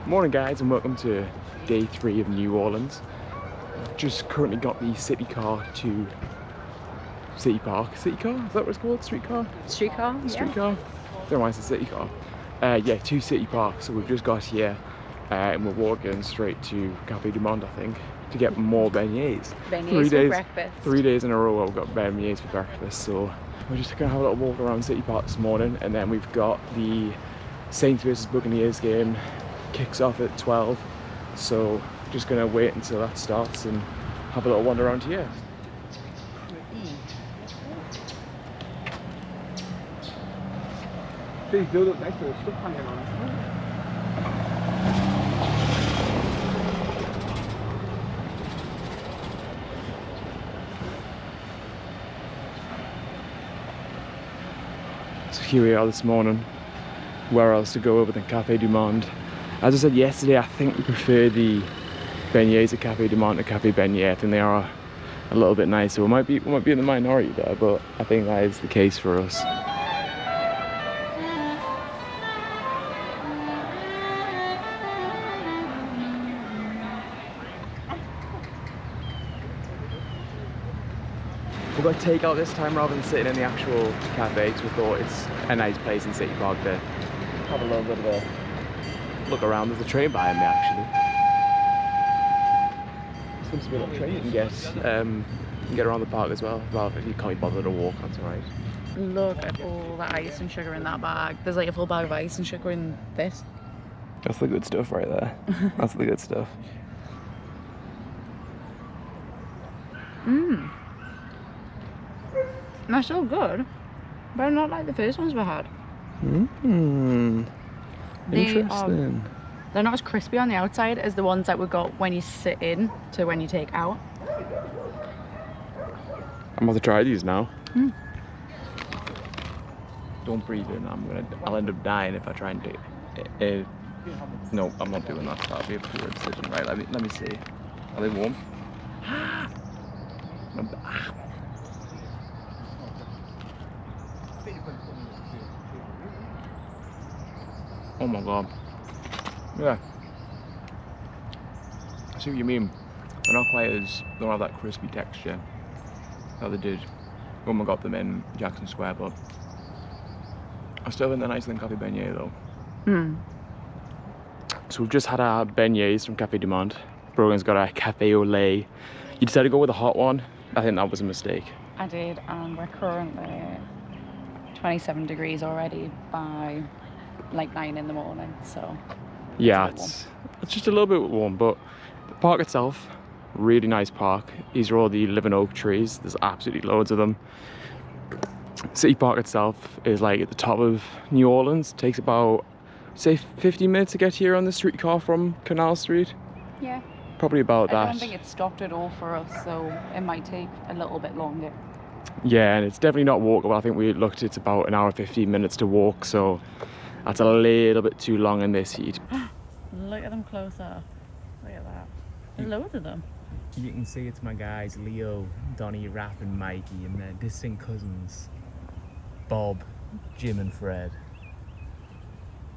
Morning guys, and welcome to day 3 of New Orleans. Just currently got the city car to City Park. City car? Is that what it's called? Streetcar? Streetcar? Streetcar? Don't know why it's a city car. Yeah, to City Park. So we've just got here and we're walking straight to Cafe du Monde, I think, to get more beignets. Beignets for breakfast. 3 days in a row I've got beignets for breakfast. So we're just gonna have a little walk around City Park this morning, and then we've got the Saints versus Buccaneers game. Kicks off at 12, so just gonna wait until that starts and have a little wander around here. Please build up next to the stuff hanging on. So here we are this morning. Where else to go other than Cafe du Monde? As I said yesterday, I think we prefer the beignets at Cafe du Monde to Cafe Beignet. I think they are a little bit nicer. We might be in the minority there, but I think that is the case for us. We've got takeout this time rather than sitting in the actual cafe, because we thought it's a nice place in City Park to have a little bit of a look around. There's a train behind me actually. Seems to be a little train you can get around the park as well. Well, if you can't be bothered to walk, that's alright. Look at all the ice and sugar in that bag. There's like a full bag of ice and sugar in this. That's the good stuff right there. That's the good stuff. They're so good, but not like the first ones we had. Interesting. They're not as crispy on the outside as the ones that we got when you sit in to when you take out. I'm about to try these now. Don't breathe in. I'll end up dying if I try and do it. No, I'm not doing that. That'll be a poor decision. Right, let me see. Are they warm? Oh my god. Yeah. I see what you mean. They're not quite as, they don't have that crispy texture that they did when we got them in Jackson Square, but I still think they're nicer than Cafe Beignet though. So we've just had our beignets from Cafe du Monde. Brogan's got a cafe au lait. You decided to go with a hot one. I think that was a mistake. I did, and we're currently 27 degrees already by like 9 in the morning, so yeah, it's just a little bit warm, but the park itself, really nice park. These are all the living oak trees. There's absolutely loads of them. City Park itself is like at the top of New Orleans. It takes about, say, 15 minutes to get here on the streetcar from Canal Street. Yeah, probably about that. I don't think it's stopped at all for us, so it might take a little bit longer. Yeah, and it's definitely not walkable. I think we looked, it's about an hour 15 minutes to walk, so that's a little bit too long in this heat. Look at them closer. Look at that. There's loads of them. You can see it's my guys Leo, Donnie, Raph and Mikey, and their distant cousins Bob, Jim and Fred.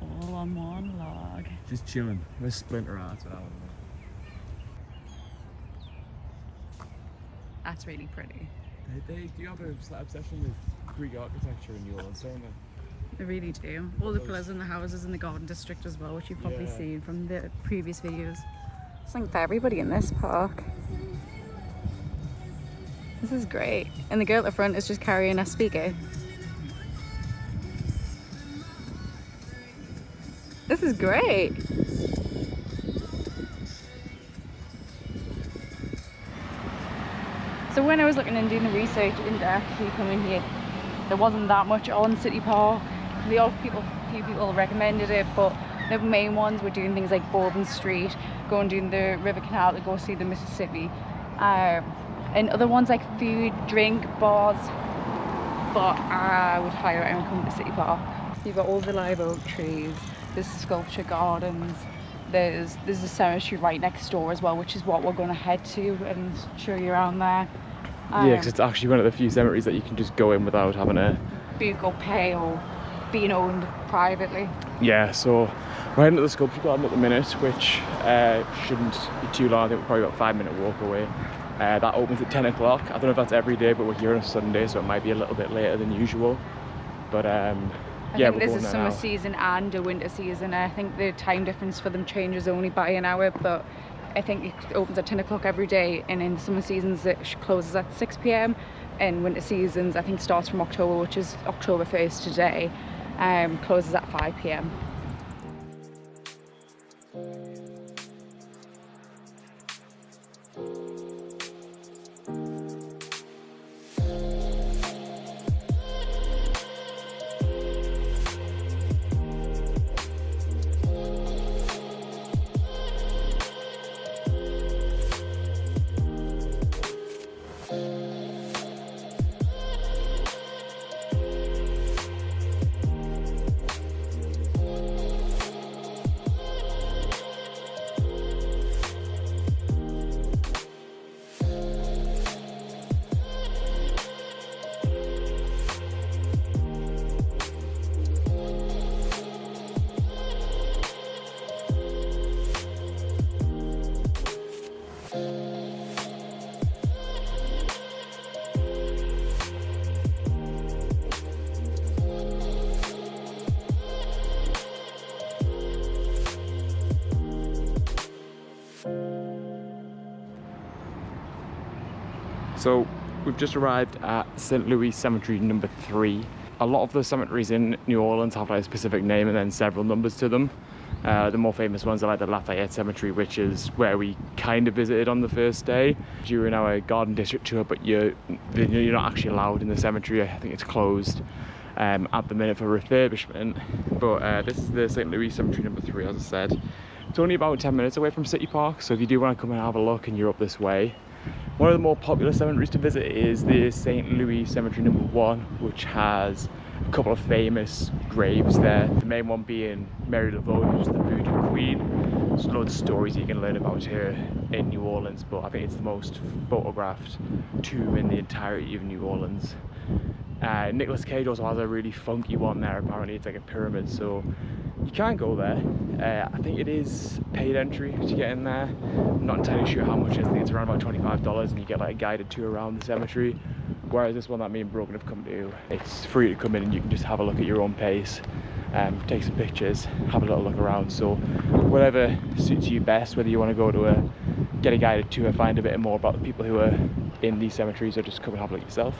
All on one log. Just chilling. We're splinter arts with our one. That's really pretty. They do have a slight obsession with Greek architecture in New Orleans, don't they? They really do. All the pillars and the houses in the Garden District as well, which you've probably seen from the previous videos. It's like for everybody in this park. This is great. And the girl at the front is just carrying a speaker. This is great. So when I was looking and doing the research into actually coming here, there wasn't that much on City Park. A few people recommended it, but the main ones were doing things like Bourbon Street, going doing the River Canal to go see the Mississippi, and other ones like food, drink, bars. But I would highly recommend coming to City Park. You've got all the live oak trees, there's sculpture gardens, there's a cemetery right next door as well, which is what we're going to head to and show you around there. Yeah, because it's actually one of the few cemeteries that you can just go in without having to book or pay or being owned privately? Yeah, so we're heading to the sculpture garden at the minute, which shouldn't be too long. I think we're probably about a 5-minute walk away. That opens at 10 o'clock. I don't know if that's every day, but we're here on a Sunday, so it might be a little bit later than usual. But I yeah, think we're there's going a there summer now. season and a winter season. I think the time difference for them changes only by an hour, but I think it opens at 10 o'clock every day, and in the summer seasons it closes at 6 p.m. and winter seasons I think starts from October, which is October 1st today, closes at 5 p.m. So we've just arrived at St. Louis Cemetery number 3. A lot of the cemeteries in New Orleans have like a specific name and then several numbers to them. The more famous ones are like the Lafayette Cemetery, which is where we kind of visited on the first day during our Garden District tour, but you're not actually allowed in the cemetery. I think it's closed at the minute for refurbishment. But this is the St. Louis Cemetery number 3, as I said. It's only about 10 minutes away from City Park, so if you do want to come and have a look and you're up this way. One of the more popular cemeteries to visit is the St. Louis Cemetery number 1, which has a couple of famous graves there. The main one being Mary Laveau, who's the Voodoo Queen. There's loads of stories you can learn about her in New Orleans, but I think it's the most photographed tomb in the entirety of New Orleans. Nicolas Cage also has a really funky one there. Apparently it's like a pyramid, so you can go there. I think it is paid entry to get in there. I'm not entirely sure how much it is. I think it's around about $25 and you get like a guided tour around the cemetery. Whereas this one that me and Brogan have come to, it's free to come in and you can just have a look at your own pace, take some pictures, have a little look around. So whatever suits you best, whether you want to go to get a guided tour, find a bit more about the people who are in these cemeteries, or just come and have a look yourself.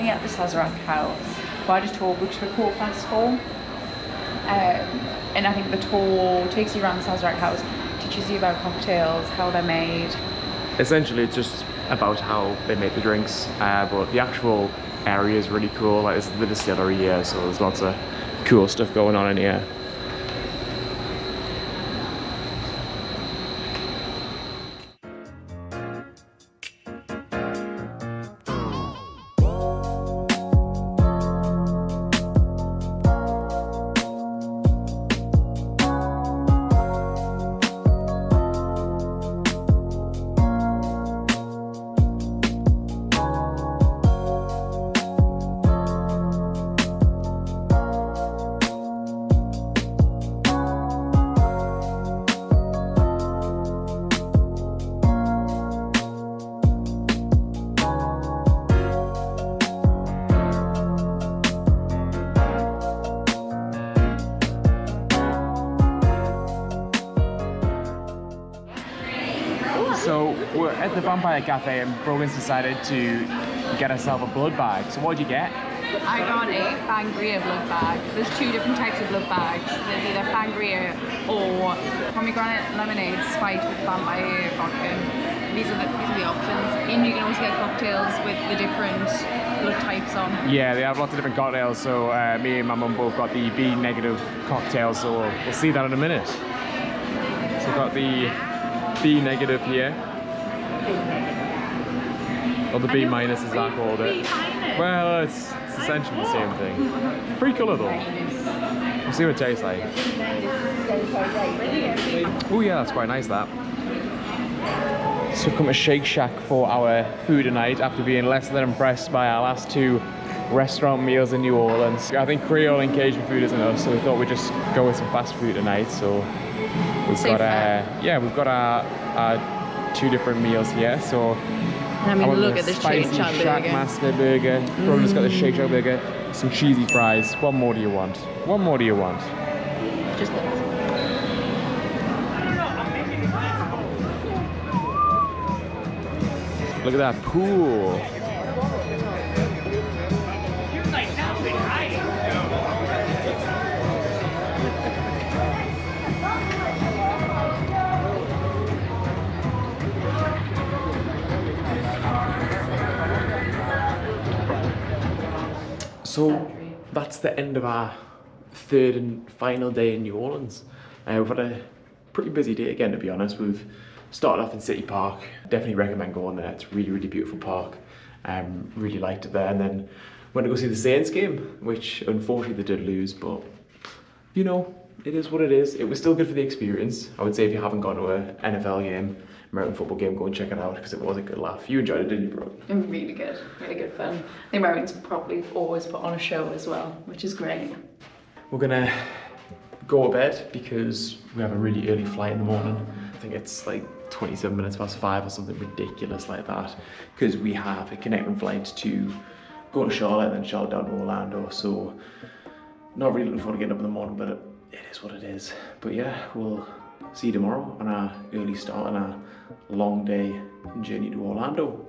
currently at the Sazerac House, but I just tour books for 4:4. And I think the tour takes you around the Sazerac House, teaches you about cocktails, how they're made. Essentially, it's just about how they make the drinks, but the actual area is really cool. Like, it's the distillery here, so there's lots of cool stuff going on in here. So we're at the Vampire Cafe and Brogan's decided to get herself a blood bag. So what'd you get? I got a Sangria blood bag. There's 2 different types of blood bags. There's either Sangria or pomegranate lemonade spiked with vampire vodka. These are the options. And you can also get cocktails with the different blood types on. Yeah, they have lots of different cocktails. So me and my mum both got the B negative cocktail. So we'll see that in a minute. So we've got the B negative here. Or the B minus, as I called it. Well, it's essentially the same thing. Pretty colour though. We'll see what it tastes like. Oh yeah, that's quite nice, that. So we've come to Shake Shack for our food tonight after being less than impressed by our last 2 restaurant meals in New Orleans. I think Creole and Cajun food is enough, so we thought we'd just go with some fast food tonight. So we've got we've got our 2 different meals here. So I mean, look at this spicy Shackmaster burger. Brogan's got the Shake Shack burger, some cheesy fries. What more do you want? What more do you want? Just this. Look at that pool. So that's the end of our 3rd and final day in New Orleans. We've had a pretty busy day again, to be honest. We've started off in City Park. Definitely recommend going there. It's a really, really beautiful park. Really liked it there. And then went to go see the Saints game, which unfortunately they did lose, but you know, it is what it is. It was still good for the experience. I would say if you haven't gone to an NFL game, American football game, go and check it out because it was a good laugh. You enjoyed it, didn't you, bro? Really good fun. The Americans probably always put on a show as well, which is great. We're gonna go to bed because we have a really early flight in the morning. I think it's like 27 minutes past 5 or something ridiculous like that, because we have a connecting flight to go to Charlotte and then Charlotte down to Orlando. So not really looking forward to getting up in the morning, but it is what it is. But yeah, we'll see you tomorrow on our early start on our long day journey to Orlando.